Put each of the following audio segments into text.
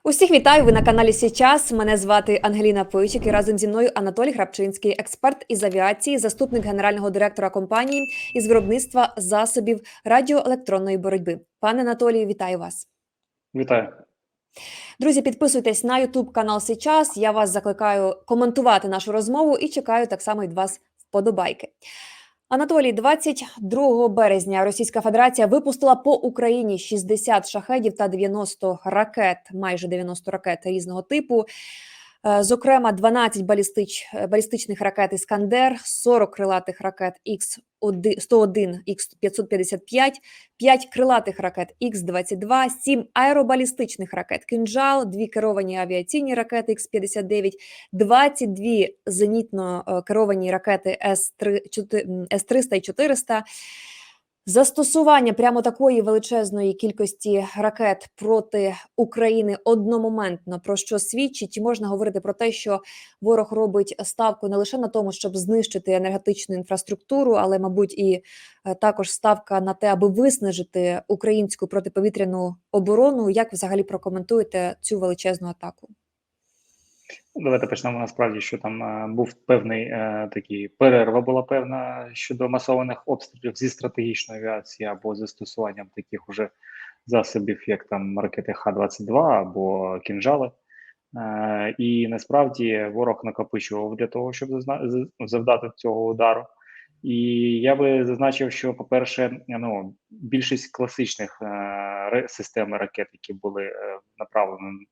Усіх вітаю! Ви на каналі Січас. Мене звати Ангеліна Пойчик і разом зі мною Анатолій Грабчинський, експерт із авіації, заступник генерального директора компанії із виробництва засобів радіоелектронної боротьби. Пане Анатолію, вітаю вас! Вітаю. Друзі, підписуйтесь на YouTube канал Січас. Я вас закликаю коментувати нашу розмову і чекаю так само від вас вподобайки. Анатолій, 22 березня Російська Федерація випустила по Україні 60 шахедів та 90 ракет, майже 90 ракет різного типу. Зокрема, 12 балістичних ракет «Іскандер», 40 крилатих ракет Х-101, Х-555, 5 крилатих ракет Х-22, 7 аеробалістичних ракет «Кинжал», 2 керовані авіаційні ракети Х-59, 22 зенітно керовані ракети С-300 і 400. Застосування прямо такої величезної кількості ракет проти України одномоментно, про що свідчить, чи можна говорити про те, що ворог робить ставку не лише на тому, щоб знищити енергетичну інфраструктуру, але, мабуть, і також ставка на те, аби виснажити українську протиповітряну оборону. Як ви взагалі прокоментуєте цю величезну атаку? Давайте почнемо насправді, що там був певний такий перерва була певна щодо масованих обстрілів зі стратегічної авіації або застосуванням таких уже засобів, як там ракети Х-22 або кінжали. І насправді ворог накопичував для того, щоб завдати цього удару. І я би зазначив, що, по-перше, більшість класичних систем ракет, які були направлені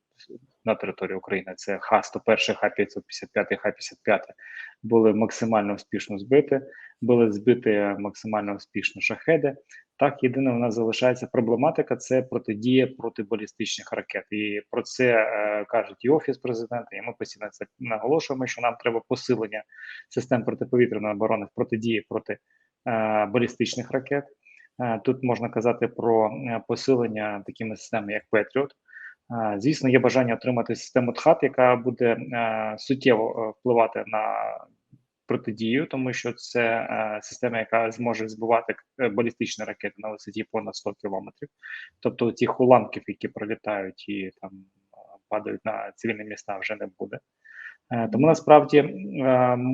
на територію України, це Х-101, Х-555, Х-55, були максимально успішно збиті, були збиті максимально успішно шахеди. Так, єдине, у нас залишається проблематика – це протидія проти балістичних ракет. І про це кажуть і Офіс Президента, і ми постійно це наголошуємо, що нам треба посилення систем протиповітряної оборони в протидії проти балістичних ракет. Тут можна казати про посилення такими системами, як Петріот. Звісно, є бажання отримати систему ТХАТ, яка буде суттєво впливати на протидію, тому що це система, яка зможе збивати балістичні ракети на висоті понад 100 кілометрів. Тобто тих уламків, які пролітають і там падають на цивільні міста, вже не буде. Тому насправді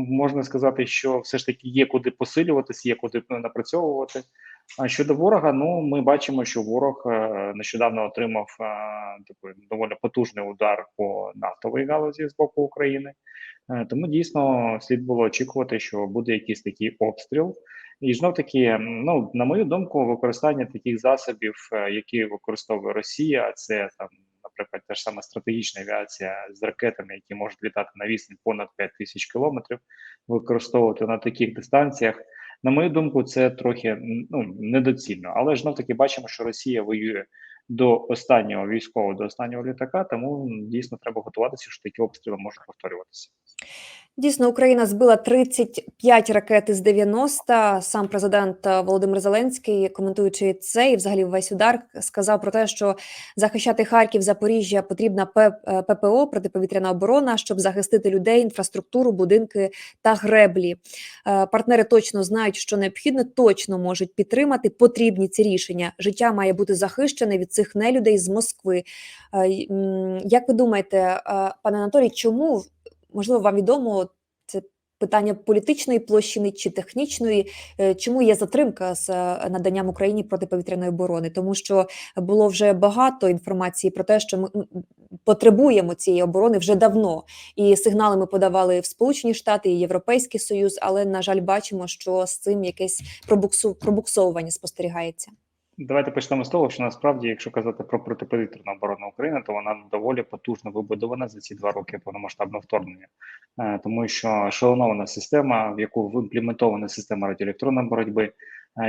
можна сказати, що все ж таки є куди посилюватися, є куди напрацьовувати. А щодо ворога, ми бачимо, що ворог нещодавно отримав такий доволі потужний удар по нафтовій галузі з боку України. Тому дійсно слід було очікувати, що буде якийсь такий обстріл. І знов таки, на мою думку, використання таких засобів, які використовує Росія, це там, наприклад, та ж сама стратегічна авіація з ракетами, які можуть літати на відстань понад 5000 кілометрів, використовувати на таких дистанціях. На мою думку, це трохи недоцільно. Але ж таки бачимо, що Росія воює до останнього військового, до останнього літака, тому дійсно треба готуватися, що такі обстріли можуть повторюватися. Дійсно, Україна збила 35 ракет із 90. Сам президент Володимир Зеленський, коментуючи це і взагалі весь удар, сказав про те, що захищати Харків, Запоріжжя потрібна ППО, протиповітряна оборона, щоб захистити людей, інфраструктуру, будинки та греблі. Партнери точно знають, що необхідно, точно можуть підтримати, потрібні ці рішення. Життя має бути захищене від цих нелюдей з Москви. Як ви думаєте, пане Анатолій, чому, можливо, вам відомо, це питання політичної площини чи технічної, чому є затримка з наданням Україні протиповітряної оборони? Тому що було вже багато інформації про те, що ми потребуємо цієї оборони вже давно. І сигнали ми подавали в Сполучені Штати і Європейський Союз, але, на жаль, бачимо, що з цим якесь пробуксовування спостерігається. Давайте почнемо з того, що насправді, якщо казати про протиповітряну оборону України, то вона доволі потужно вибудована за ці 2 роки повномасштабного вторгнення, тому що шалонована система, в яку імплементована система радіоелектронної боротьби,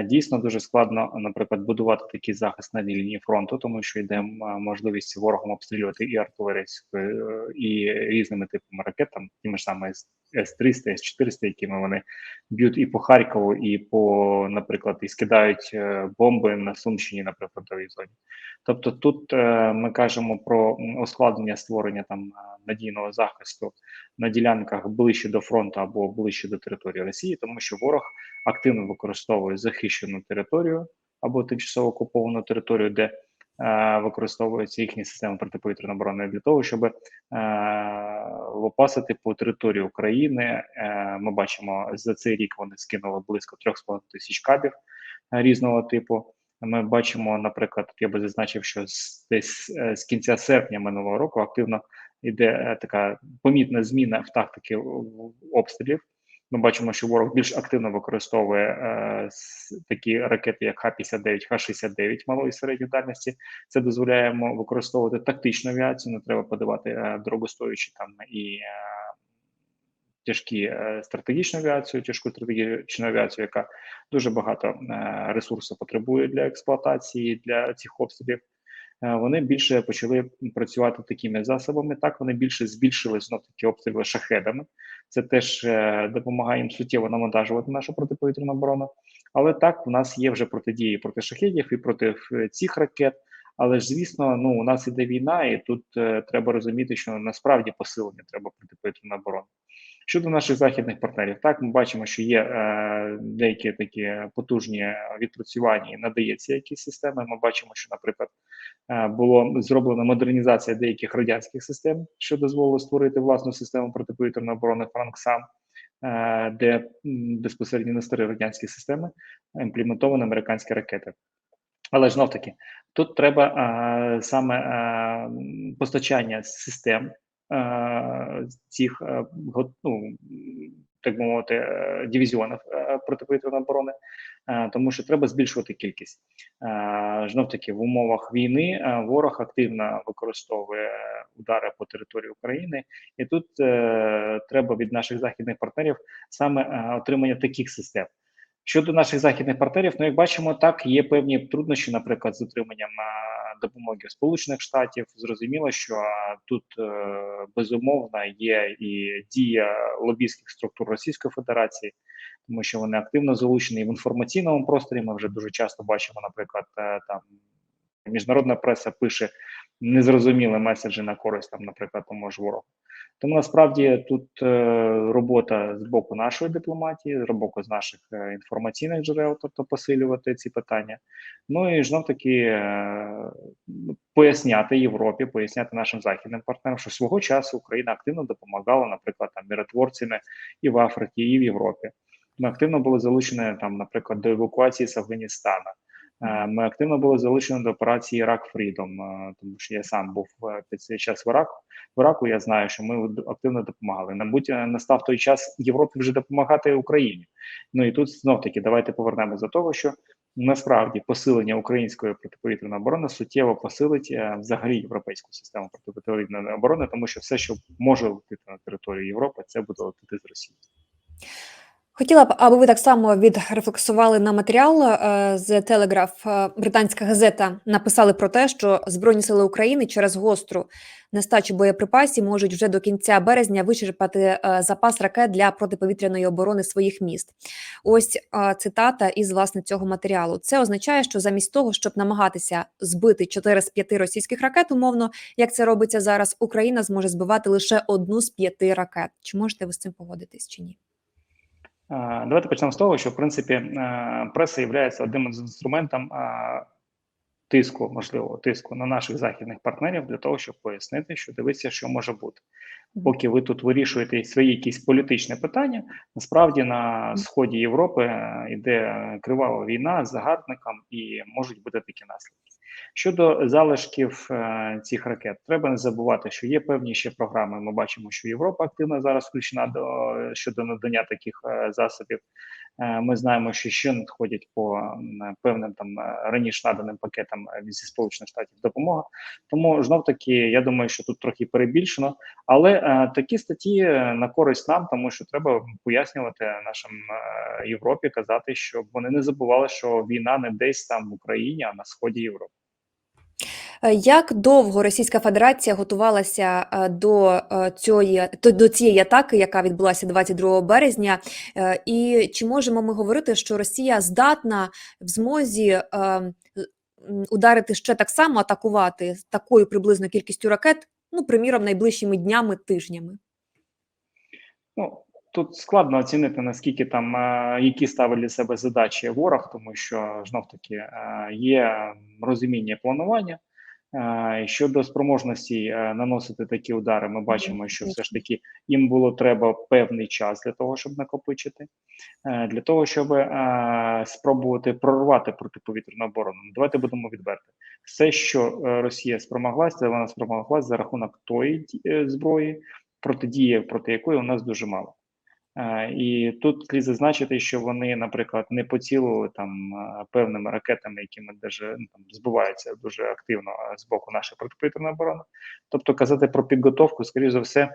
дійсно дуже складно, наприклад, будувати такий захист на лінії фронту, тому що йде можливість ворогом обстрілювати і артилерійською, і різними типами ракет, там тими ж самими С-300, С-400, якими вони б'ють і по Харкову, і по, наприклад, і скидають бомби на Сумщині на прифронтовій зоні. Тобто тут ми кажемо про ускладнення створення там надійного захисту на ділянках ближче до фронту або ближче до території Росії, тому що ворог активно використовує захищену територію або тимчасово окуповану територію, де використовуються їхні системи протиповітряної оборони для того, щоб лопасити по території України. Ми бачимо, за цей рік вони скинули близько 3,5 тисяч кабів різного типу. Ми бачимо, наприклад, я би зазначив, що десь з кінця серпня минулого року активно йде така помітна зміна в тактиці обстрілів. Ми бачимо, що ворог більш активно використовує такі ракети, як Х-59, Х-69 малої і середньої дальності. Це дозволяє йому використовувати тактичну авіацію, не треба подавати дорогостоючі там і тяжкі стратегічну авіацію, тяжку стратегічну авіацію, яка дуже багато ресурсу потребує для експлуатації, для цих обстрілів. Вони більше почали працювати такими засобами. Так, вони більше збільшили знов-таки обстріли шахедами. Це теж допомагає їм суттєво навантажувати нашу протиповітряну оборону. Але так, у нас є вже протидії проти шахедів і проти цих ракет. Але ж, звісно, у нас іде війна, і тут треба розуміти, що насправді посилення треба протиповітряної оборони. Щодо наших західних партнерів, так, ми бачимо, що є деякі такі потужні відпрацювання і надається якісь системи. Ми бачимо, що, наприклад, було зроблена модернізація деяких радянських систем, що дозволило створити власну систему протиповітряної оборони «Франксам», де безпосередньо на старі радянські системи імплементовані американські ракети. Але знов таки, тут треба саме постачання систем цих, так би мовити, дивізіонів протиповітряної оборони, тому що треба збільшувати кількість. Знов таки, в умовах війни ворог активно використовує удари по території України, і тут треба від наших західних партнерів саме отримання таких систем. Щодо наших західних партнерів, як бачимо, так, є певні труднощі, наприклад, з отриманням допомоги Сполучених Штатів. Зрозуміло, що тут безумовно є і дія лобістських структур Російської Федерації, тому що вони активно залучені в інформаційному просторі. Ми вже дуже часто бачимо, наприклад, там міжнародна преса пише незрозумілі меседжі на користь, там, наприклад, тому ж ворогу. Тому насправді тут робота з боку нашої дипломатії, з боку з наших інформаційних джерел, тобто посилювати ці питання. І знов таки поясняти Європі, поясняти нашим західним партнерам, що свого часу Україна активно допомагала, наприклад, там миротворцями і в Африці, і в Європі. Ми активно були залучені, там, наприклад, до евакуації з Афганістана. Ми активно були залучені до операції «Ірак Фрідом», тому що я сам був під цей час в Іраку, я знаю, що ми активно допомагали. Мабуть, настав той час Європі вже допомагати Україні. І тут знов-таки давайте повернемося до того, що насправді посилення української протиповітряної оборони суттєво посилить взагалі європейську систему протиповітряної оборони, тому що все, що може летіти на територію Європи, це буде летіти з Росії. Хотіла б, аби ви так само відрефлексували на матеріал з Телеграф. Британська газета написали про те, що Збройні сили України через гостру нестачу боєприпасів можуть вже до кінця березня вичерпати запас ракет для протиповітряної оборони своїх міст. Ось цитата із, власне, цього матеріалу. Це означає, що замість того, щоб намагатися збити 4 з 5 російських ракет, умовно, як це робиться зараз, Україна зможе збивати лише 1 з 5 ракет. Чи можете ви з цим погодитись чи ні? Давайте почнемо з того, що, в принципі, преса є одним з інструментів тиску на наших західних партнерів для того, щоб пояснити, що дивіться, що може бути. Поки ви тут вирішуєте свої якісь політичні питання, насправді на сході Європи йде кривава війна з загарбником і можуть бути такі наслідки. Щодо залишків цих ракет, треба не забувати, що є певні ще програми. Ми бачимо, що Європа активно зараз включена щодо надання таких засобів. Ми знаємо, що ще надходять по певним там раніше наданим пакетам зі Сполучених Штатів допомога. Тому знов таки, я думаю, що тут трохи перебільшено, але такі статті на користь нам, тому що треба пояснювати нашим Європі, казати, щоб вони не забували, що війна не десь там в Україні, а на сході Європи. Як довго Російська Федерація готувалася до цієї атаки, яка відбулася 22 березня? І чи можемо ми говорити, що Росія здатна в змозі ударити ще так само, атакувати з такою приблизно кількістю ракет, приміром, найближчими днями, тижнями? Тут складно оцінити, наскільки там, які ставить для себе задачі ворог, тому що, знов таки, є розуміння планування. Щодо спроможності наносити такі удари, ми бачимо, що все ж таки їм було треба певний час для того, щоб накопичити, для того, щоб спробувати прорвати протиповітряну оборону. Давайте будемо відверті. Все, що Росія спромоглася, це вона спромоглася за рахунок тої зброї, протидії проти якої у нас дуже мало. І тут слід зазначити, що вони, наприклад, не поцілили там певними ракетами, якими там збиваються дуже активно з боку нашої протиповітряної оборони. Тобто казати про підготовку, скоріш за все,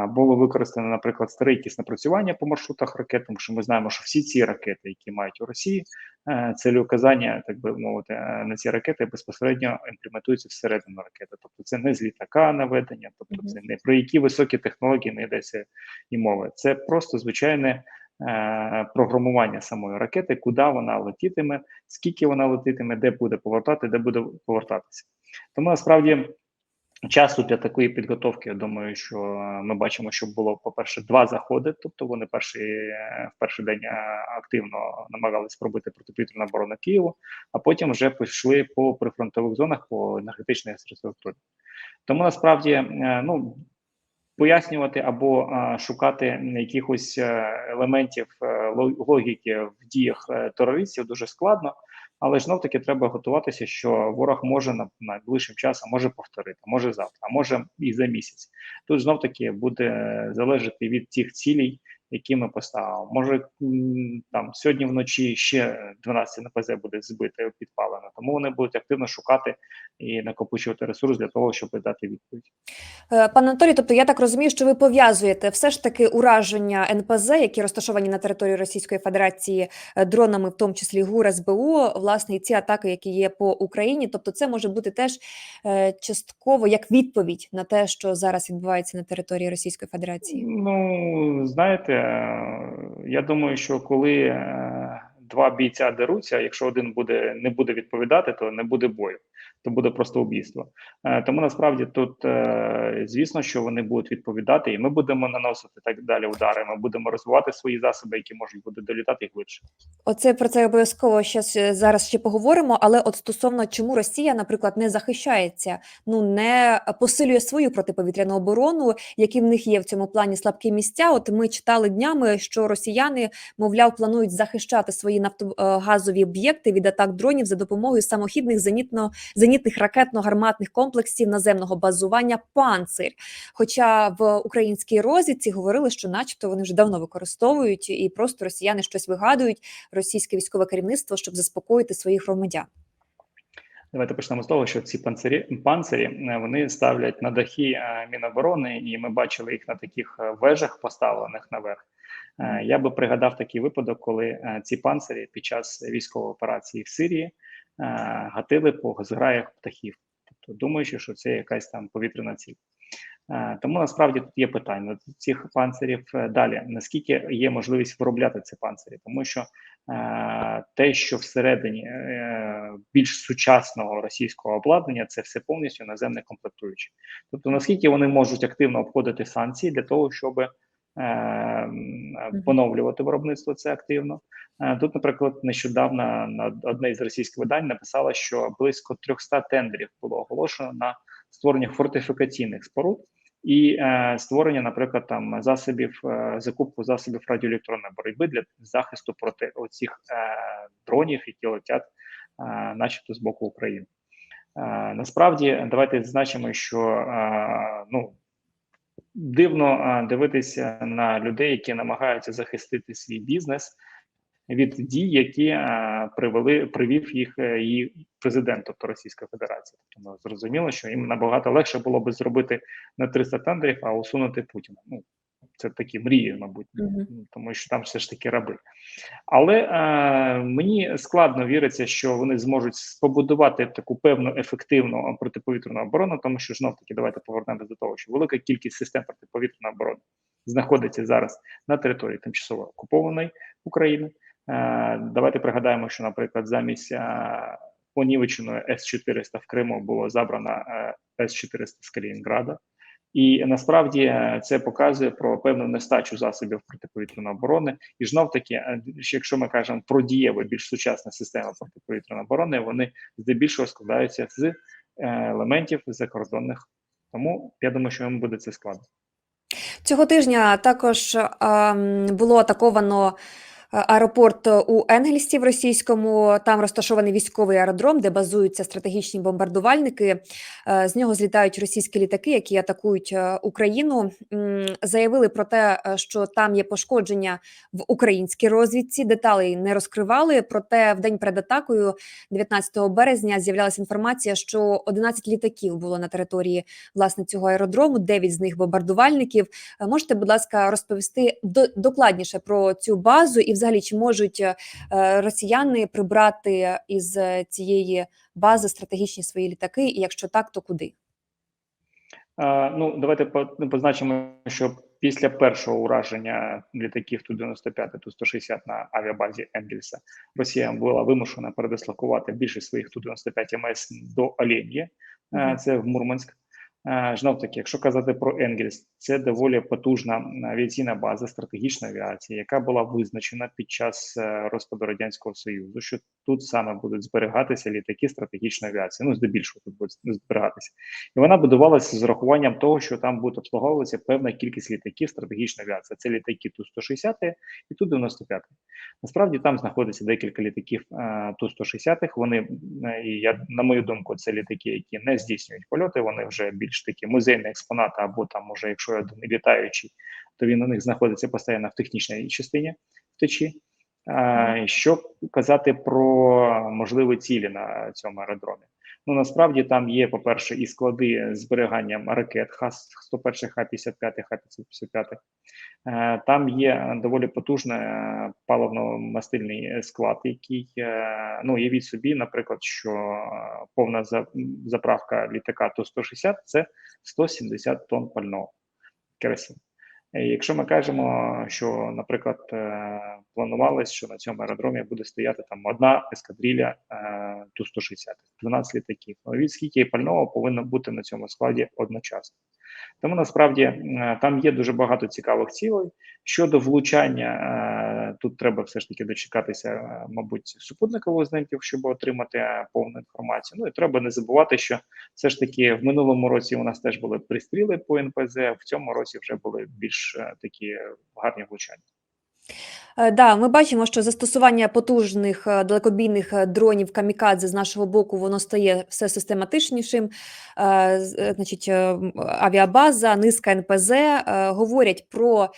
було використано, наприклад, старе якісь напрацювання по маршрутах ракет, тому що ми знаємо, що всі ці ракети, які мають у Росії, цілеуказання, так би мовити, на ці ракети безпосередньо імплементуються всередину ракети. Тобто це не з літака наведення, тобто це не про які високі технології не йдеться і мови. Це просто звичайне програмування самої ракети, куди вона летітиме, скільки вона летитиме, де буде повертатися. Тому насправді часу для такої підготовки, я думаю, що ми бачимо, що було, по-перше, 2 заходи, тобто вони в перший день активно намагалися пробити протиповітряну оборону Києву, а потім вже пішли по прифронтових зонах, по енергетичній інфраструктурі. Тому насправді, пояснювати або шукати якихось елементів логіки в діях терористів дуже складно, але ж знов-таки треба готуватися, що ворог може найближчим часом, може повторити, може завтра, а може і за місяць. Тут знов-таки буде залежати від тих цілей, які ми поставимо. Може, там сьогодні вночі ще 12 НПЗ буде збите, підпалено, тому вони будуть активно шукати і накопичувати ресурс для того, щоб дати відповідь. Пане Анатолій, тобто я так розумію, що ви пов'язуєте все ж таки ураження НПЗ, які розташовані на території Російської Федерації дронами, в тому числі ГУР, СБУ, власне, і ці атаки, які є по Україні, тобто це може бути теж частково як відповідь на те, що зараз відбувається на території Російської Федерації? Ну, знаєте, я думаю, що коли 2 бійця деруться, якщо один не буде відповідати, то не буде бою, то буде просто убійство. Тому насправді тут, звісно, що вони будуть відповідати, і ми будемо наносити так далі удари, ми будемо розвивати свої засоби, які можуть бути долітати і глибше. Оце про це обов'язково зараз ще поговоримо, але от стосовно чому Росія, наприклад, не захищається, не посилює свою протиповітряну оборону, які в них є в цьому плані слабкі місця. От ми читали днями, що росіяни, мовляв, планують захищати свої нафтогазові об'єкти від атак дронів за допомогою самохідних зенітних ракетно-гарматних комплексів наземного базування «Панцир». Хоча в українській розвідці говорили, що начебто вони вже давно використовують і просто росіяни щось вигадують, російське військове керівництво, щоб заспокоїти своїх громадян. Давайте почнемо з того, що ці панцирі вони ставлять на дахи Міноборони, і ми бачили їх на таких вежах, поставлених наверх. Я би пригадав такий випадок, коли ці панцирі під час військової операції в Сирії гатили по зграях птахів, тобто думаючи, що це якась там повітряна ціль. Тому насправді тут є питання до цих панцирів далі. Наскільки є можливість виробляти ці панцирі? Тому що те, що всередині більш сучасного російського обладнання, це все повністю наземне комплектуючі. Тобто наскільки вони можуть активно обходити санкції для того, щоб поновлювати виробництво це активно. Тут, наприклад, нещодавно одне із російських видань написало, що близько 300 тендерів було оголошено на створення фортифікаційних споруд і створення, наприклад, там закупку засобів радіоелектронної боротьби для захисту проти оцих дронів, які летять, начебто, з боку України. Насправді, давайте відзначимо, що дивно дивитися на людей, які намагаються захистити свій бізнес від дій, які привів її президент, тобто Російська Федерація. Тобто зрозуміло, що їм набагато легше було би зробити не 300 тендерів, а усунути Путіна. Це такі мрії, мабуть, тому що там все ж таки раби. Але мені складно віриться, що вони зможуть побудувати таку певну ефективну протиповітряну оборону, тому що, знов-таки, давайте повернемося до того, що велика кількість систем протиповітряної оборони знаходиться зараз на території тимчасово окупованої України. Давайте пригадаємо, що, наприклад, замість понівеченої С-400 в Криму було забрано С-400 з Калінінграда. І насправді це показує про певну нестачу засобів протиповітряної оборони. І знов-таки, якщо ми кажемо про дієві, більш сучасні системи протиповітряної оборони, вони здебільшого складаються з елементів закордонних. Тому я думаю, що йому буде це складно. Цього тижня також було атаковано аеропорт у Енгельсі в російському. Там розташований військовий аеродром, де базуються стратегічні бомбардувальники. З нього злітають російські літаки, які атакують Україну. Заявили про те, що там є пошкодження в українській розвідці. Деталей не розкривали. Проте в день перед атакою, 19 березня, з'являлася інформація, що 11 літаків було на території власне цього аеродрому, 9 з них бомбардувальників. Можете, будь ласка, розповісти докладніше про цю базу і взагалі, чи можуть росіяни прибрати із цієї бази стратегічні свої літаки, і якщо так, то куди? Ну, давайте позначимо, що після першого ураження літаків Ту-95, Ту-160 на авіабазі Енгельса Росія була вимушена передислокувати більшість своїх Ту-95 МС до Оленьї, це в Мурманськ. Знов таки, якщо казати про Енгельс, це доволі потужна авіаційна база стратегічної авіації, яка була визначена під час розпаду Радянського Союзу, що тут саме будуть зберігатися літаки стратегічної авіації, ну, здебільшого тут будуть зберігатися. І вона будувалася з урахуванням того, що там буде обслуговуватися певна кількість літаків стратегічної авіації. Це літаки Ту-160 і Ту-95. Насправді там знаходиться декілька літаків Ту-160. Вони, на мою думку, це літаки, які не здійснюють польоти, вони вже більш такі музейні експонати, або там, може, якщо один літаючий, то він у них знаходиться постійно в технічній частині втечі. Що казати про можливі цілі на цьому аеродромі? Ну, насправді там є, по-перше, і склади з зберіганням ракет Х-101, Х-55, Х-555. Там є доволі потужний паливно-мастильний склад, який, ну, уявіть собі, наприклад, що повна заправка літака Ту-160 – це 170 тонн пального керосину. Якщо ми кажемо, що, наприклад, планувалось, що на цьому аеродромі буде стояти там одна ескадрилья Ту-160, 12 літаків, від скільки пального повинно бути на цьому складі одночасно. Тому насправді там є дуже багато цікавих цілей. Щодо влучання, тут треба все ж таки дочекатися, мабуть, супутникових знімків, щоб отримати повну інформацію. Ну і треба не забувати, що все ж таки в минулому році у нас теж були пристріли по НПЗ, в цьому році вже були більш такі гарні влучання. Да, ми бачимо, що застосування потужних далекобійних дронів камікадзе з нашого боку, воно стає все систематичнішим. Значить, авіабаза, низка НПЗ говорять про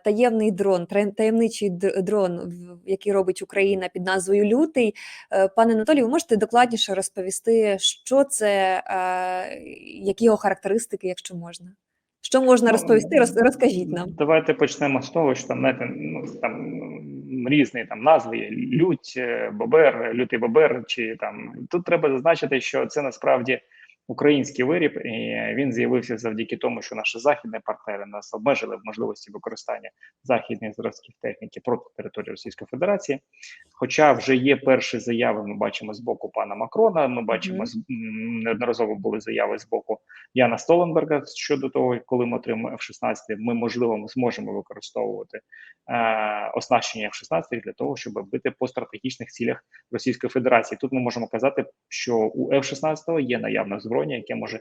таємний дрон, таємничий дрон, який робить Україна під назвою Лютий. Пане Анатолію, ви можете докладніше розповісти, що це, які його характеристики, якщо можна? Що можна розповісти? Розкажіть нам. Давайте почнемо з того, що там, знаєте, ну, там різні там назви є: лють, бобер, лютий бобер, чи там тут треба зазначити, що це насправді український виріб, і він з'явився завдяки тому, що наші західні партнери нас обмежили в можливості використання західних зразків техніки проти території Російської Федерації. Хоча вже є перші заяви, ми бачимо з боку пана Макрона, ми бачимо неодноразово були заяви з боку Яна Столтенберга щодо того, коли ми отримаємо F-16, ми, можливо, зможемо використовувати оснащення F-16 для того, щоб бити по стратегічних цілях Російської Федерації. Тут ми можемо казати, що у F-16 є наявне зброєння, яке може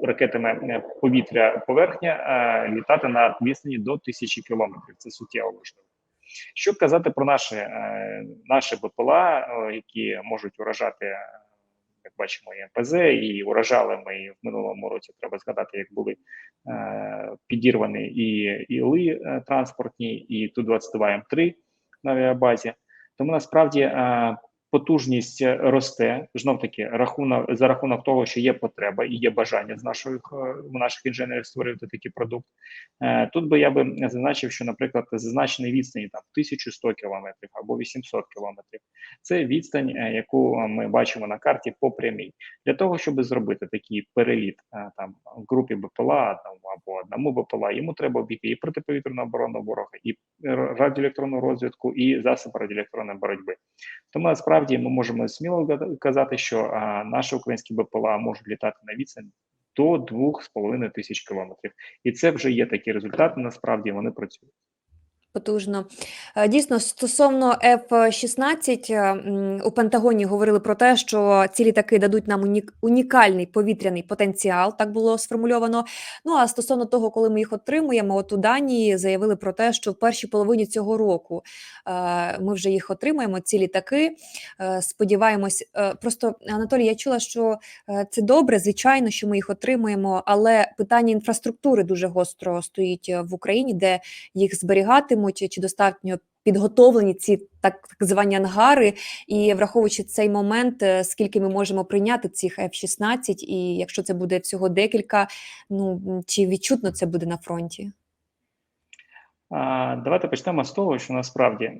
ракетами повітря-поверхня літати на відстані до 1000 кілометрів. Це суттєво важливо. Що казати про наші БПЛА, які можуть уражати, як бачимо, і МПЗ, і уражали ми і в минулому році, треба згадати, як були підірвані і ІЛи транспортні, і Ту-22М3 на авіабазі. Тому насправді потужність росте, знов-таки, за рахунок того, що є потреба і є бажання у наших інженерів створювати такий продукт. Тут би я зазначив, що, наприклад, зазначені відстані там 1100 кілометрів або 800 кілометрів. Це відстань, яку ми бачимо на карті по прямій. Для того, щоб зробити такий переліт там в групі БПЛА там, або одному БПЛА, йому треба обійти і протиповітряну оборону ворога, і радіоелектронну розвідку, і засоби радіоелектронної боротьби. Тому насправді ми можемо сміло казати, що наші українські БПЛА можуть літати на відстань до 2500 кілометрів. І це вже є такі результати, насправді вони працюють. Потужно. Дійсно, стосовно F-16, у Пентагоні говорили про те, що ці літаки дадуть нам унікальний повітряний потенціал, так було сформульовано. Ну, а стосовно того, коли ми їх отримуємо, от у Данії заявили про те, що в першій половині цього року ми вже їх отримаємо, ці літаки. Сподіваємось. Просто, Анатолій, я чула, що це добре, звичайно, що ми їх отримуємо, але питання інфраструктури дуже гостро стоїть в Україні, де їх зберігатимуть, чи достатньо підготовлені ці так звані ангари, і враховуючи цей момент, скільки ми можемо прийняти цих F-16, і якщо це буде всього декілька, ну чи відчутно це буде на фронті? Давайте почнемо з того, що насправді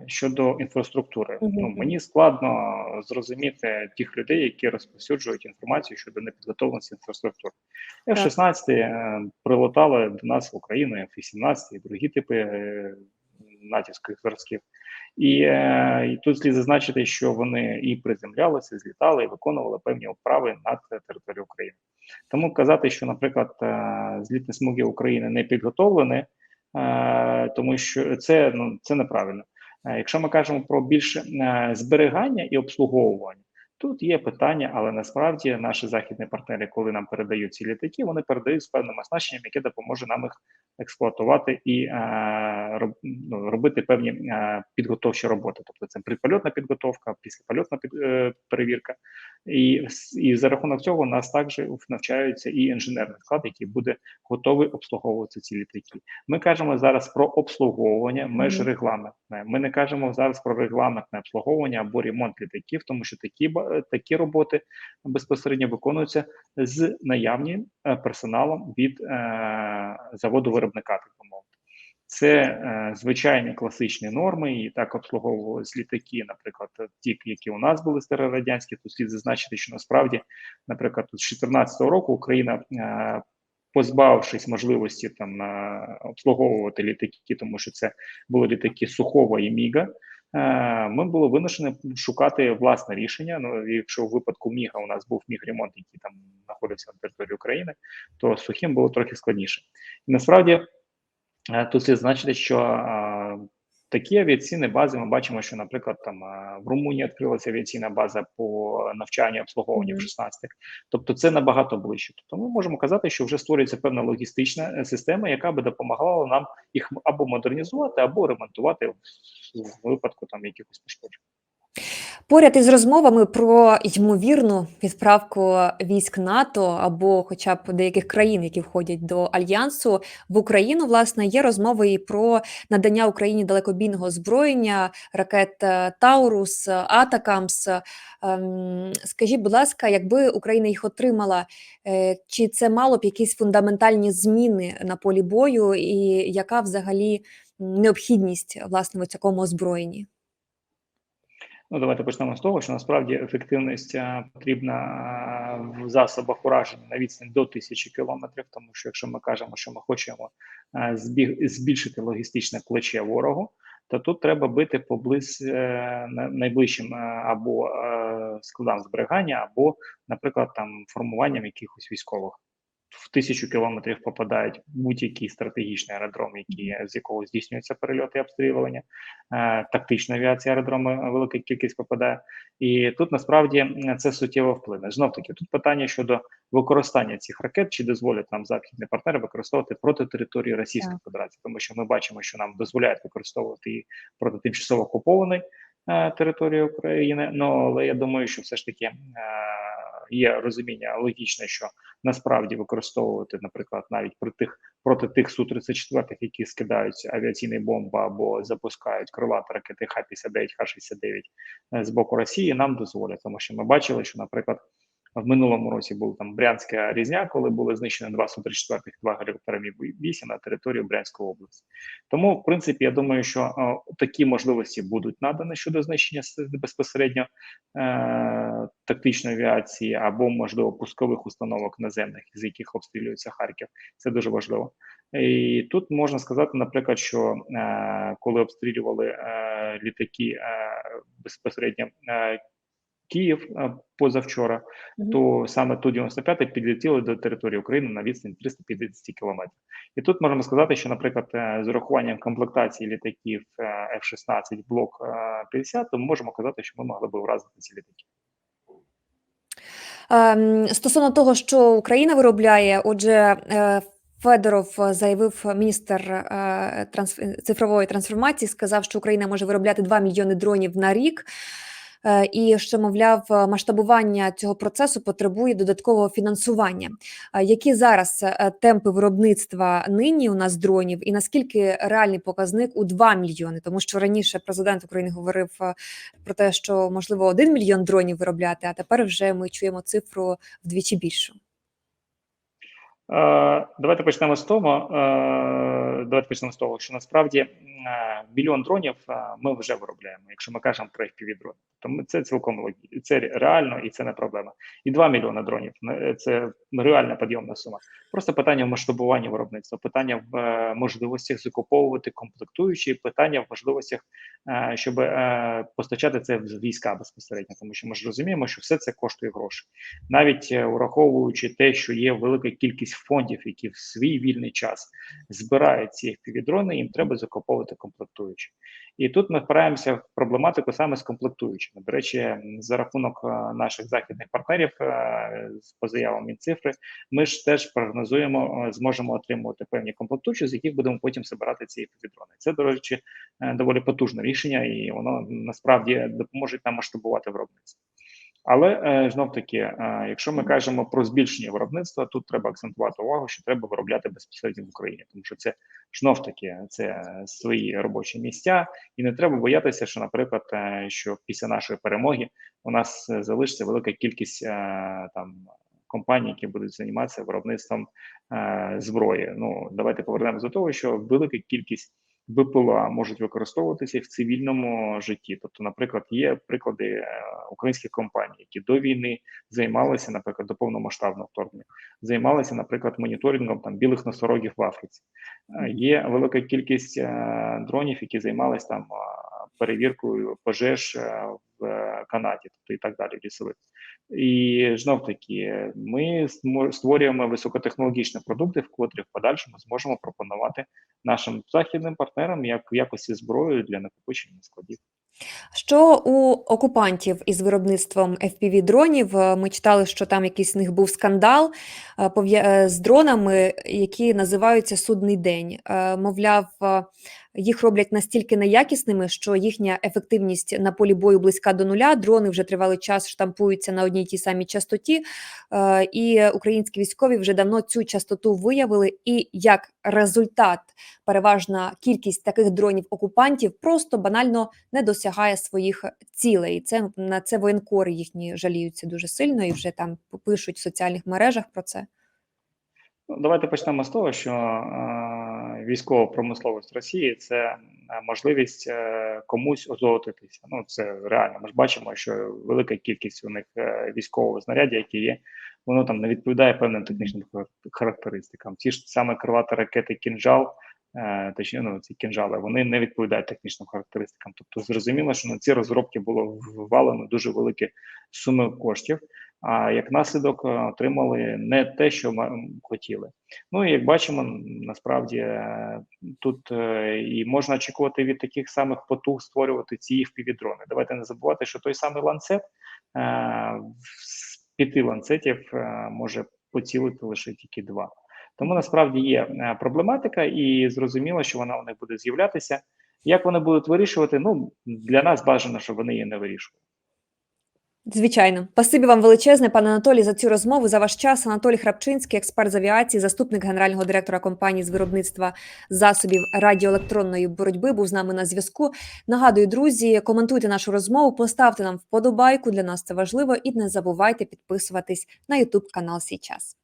щодо інфраструктури. Мені складно зрозуміти тих людей, які розповсюджують інформацію щодо непідготовленості інфраструктури. F-16 прилетали до нас в Україну, F-18 і другі типи натівських зразків. І тут слід зазначити, що вони і приземлялися, злітали, і виконували певні вправи над територією України. Тому казати, що, наприклад, злітні смуги України не підготовлені, тому що це неправильно. Якщо ми кажемо про більше зберігання і обслуговування, тут є питання, але насправді наші західні партнери, коли нам передають ці літаки, вони передають з певним оснащенням, яке допоможе нам їх експлуатувати і робити певні підготовчі роботи. Тобто це предпольотна підготовка, післяпольотна перевірка. І за рахунок цього нас також навчаються і інженерний склад, який буде готовий обслуговувати ці літаки. Ми кажемо зараз про обслуговування межрегламентне. Ми не кажемо зараз про регламентне обслуговування або ремонт літаків, тому що такі роботи безпосередньо виконуються з наявним персоналом від заводу виробника, так би мовити. Це звичайні класичні норми, і так обслуговувалися літаки, наприклад, ті, які у нас були старорадянські. Тут слід зазначити, що насправді, наприклад, з 2014 року Україна, позбавившись можливості обслуговувати літаки, тому що це були літаки Сухого і Міга, ми були вимушені шукати власне рішення. Ну, якщо в випадку Міга у нас був міг-ремонт, який там знаходився на території України, то з Сухим було трохи складніше. І насправді тут слід зазначити, що такі авіаційні бази ми бачимо, що, наприклад, в Румунії відкрилася авіаційна база по навчанню обслуговуванню в 16. Тобто це набагато ближче. Тобто ми можемо казати, що вже створюється певна логістична система, яка би допомагала нам їх або модернізувати, або ремонтувати в випадку якихось пошкоджень. Поряд із розмовами про ймовірну відправку військ НАТО або хоча б деяких країн, які входять до Альянсу, в Україну, власне, є розмови і про надання Україні далекобійного озброєння, ракет «Таурус», «Атакамс». Скажіть, будь ласка, якби Україна їх отримала, чи це мало б якісь фундаментальні зміни на полі бою, і яка взагалі необхідність, власне, в такому озброєнні? Давайте почнемо з того, що насправді ефективність потрібна в засобах ураження на відстані до 1000 кілометрів, тому що якщо ми кажемо, що ми хочемо збільшити логістичне плече ворогу, то тут треба бити найближчим або складам зберігання, або, наприклад, формуванням якихось військових. В 1000 кілометрів попадають будь-який стратегічний аеродром, з якого здійснюються перельоти і обстрілювання, тактична авіація аеродроми, велика кількість попадає. І тут насправді це суттєво вплине. Знов таки, тут питання щодо використання цих ракет, чи дозволять нам західні партнери використовувати проти території Російської Федерації, тому що ми бачимо, що нам дозволяють використовувати і проти тимчасово окупованої території України. Але я думаю, що все ж таки є розуміння логічне, що насправді використовувати, наприклад, навіть проти тих Су-34, які скидають авіаційні бомби або запускають крилаті ракети Х-59, Х-69 з боку Росії, нам дозволять. Тому що ми бачили, що, наприклад, в минулому році була Брянська різня, коли були знищені 2 Су-34, 2 гелікоптери Мі-8 на території Брянської області. Тому, в принципі, я думаю, що такі можливості будуть надані щодо знищення безпосередньо тактичної авіації або, можливо, пускових установок наземних, з яких обстрілюється Харків. Це дуже важливо. І тут можна сказати, наприклад, що коли обстрілювали літаки безпосередньо Київ позавчора, Мгм. то саме Ту-95 підлетіли до території України на відстані 350 кілометрів. І тут можемо сказати, що, наприклад, з урахуванням комплектації літаків F-16 Block 50, то ми можемо казати, що ми могли би вразити ці літаки. Стосовно того, що Україна виробляє, отже, Федоров заявив, міністр цифрової трансформації, сказав, що Україна може виробляти 2 мільйони дронів на рік. І що, мовляв, масштабування цього процесу потребує додаткового фінансування. Які зараз темпи виробництва нині у нас дронів, і наскільки реальний показник у 2 мільйони? Тому що раніше президент України говорив про те, що можливо 1 мільйон дронів виробляти, а тепер вже ми чуємо цифру вдвічі більшу. Давайте почнемо з того. Що насправді мільйон дронів ми вже виробляємо, якщо ми кажемо про FPV-дрони. Тому це цілком це реально і це не проблема. І 2 мільйони дронів це реальна підйомна сума. Просто питання в масштабуванні виробництва, питання в можливостях закуповувати комплектуючі, питання в можливостях, щоб постачати це в війська безпосередньо, тому що ми ж розуміємо, що все це коштує грошей. Навіть враховуючи те, що є велика кількість фондів, які в свій вільний час збирають ці FPV-дрони, їм треба закуповувати комплектуючі. І тут ми впираємося в проблематику саме з комплектуючими. До речі, за рахунок наших західних партнерів, по заявам Мінцифри, ми ж теж прогнозуємо, зможемо отримувати певні комплектуючі, з яких будемо потім збирати ці FPV-дрони. Це, до речі, доволі потужне рішення, і воно насправді допоможе нам масштабувати виробництво. Але знов таки, якщо ми кажемо про збільшення виробництва, тут треба акцентувати увагу, що треба виробляти безпосередньо в Україні, тому що це знов таки це свої робочі місця, і не треба боятися, що, наприклад, що після нашої перемоги у нас залишиться велика кількість там компаній, які будуть займатися виробництвом зброї. Ну давайте повернемося до того, що велика кількість БПЛА можуть використовуватися в цивільному житті. Тобто, наприклад, є приклади українських компаній, які до війни займалися, наприклад, до повномасштабного вторгнення, займалися, наприклад, моніторингом там білих носорогів в Африці. Є велика кількість дронів, які займалися там перевіркою пожеж в Канаді, тобто і так далі, лісових. І знов таки, ми створюємо високотехнологічні продукти, в котрі в подальшому зможемо пропонувати нашим західним партнерам як в якості зброї для накопичення складів. Що у окупантів із виробництвом FPV-дронів? Ми читали, що там якийсь у них був скандал з дронами, які називаються «Судний день». Мовляв, їх роблять настільки неякісними, що їхня ефективність на полі бою близька до нуля. Дрони вже тривалий час штампуються на одній тій самій частоті, і українські військові вже давно цю частоту виявили. І як результат, переважна кількість таких дронів-окупантів просто банально не досягає своїх цілей. На це воєнкори їхні жаліються дуже сильно і вже там пишуть в соціальних мережах про це. Давайте почнемо з того, що військова промисловість Росії – це можливість комусь озолотитися. Ну, це реально. Ми ж бачимо, що велика кількість у них військового знаряддя, які є, воно там не відповідає певним технічним характеристикам. Ті ж саме крилаті ракети «Кінжал», точніше, ці кінжали, вони не відповідають технічним характеристикам. Тобто зрозуміло, що на ці розробки було ввалено дуже великі суми коштів, а як наслідок отримали не те, що ми хотіли. Ну і як бачимо, насправді тут і можна очікувати від таких самих потуг створювати ці FPV-дрони. Давайте не забувати, що той самий ланцет з 5 ланцетів може поцілити лише тільки 2. Тому насправді є проблематика, і зрозуміло, що вона у них буде з'являтися. Як вони будуть вирішувати? Ну, для нас бажано, щоб вони її не вирішували. Звичайно. Спасибі вам величезне, пане Анатолій, за цю розмову, за ваш час. Анатолій Храпчинський, експерт з авіації, заступник генерального директора компанії з виробництва засобів радіоелектронної боротьби, був з нами на зв'язку. Нагадую, друзі, коментуйте нашу розмову, поставте нам вподобайку, для нас це важливо, і не забувайте підписуватись на YouTube канал «Січас».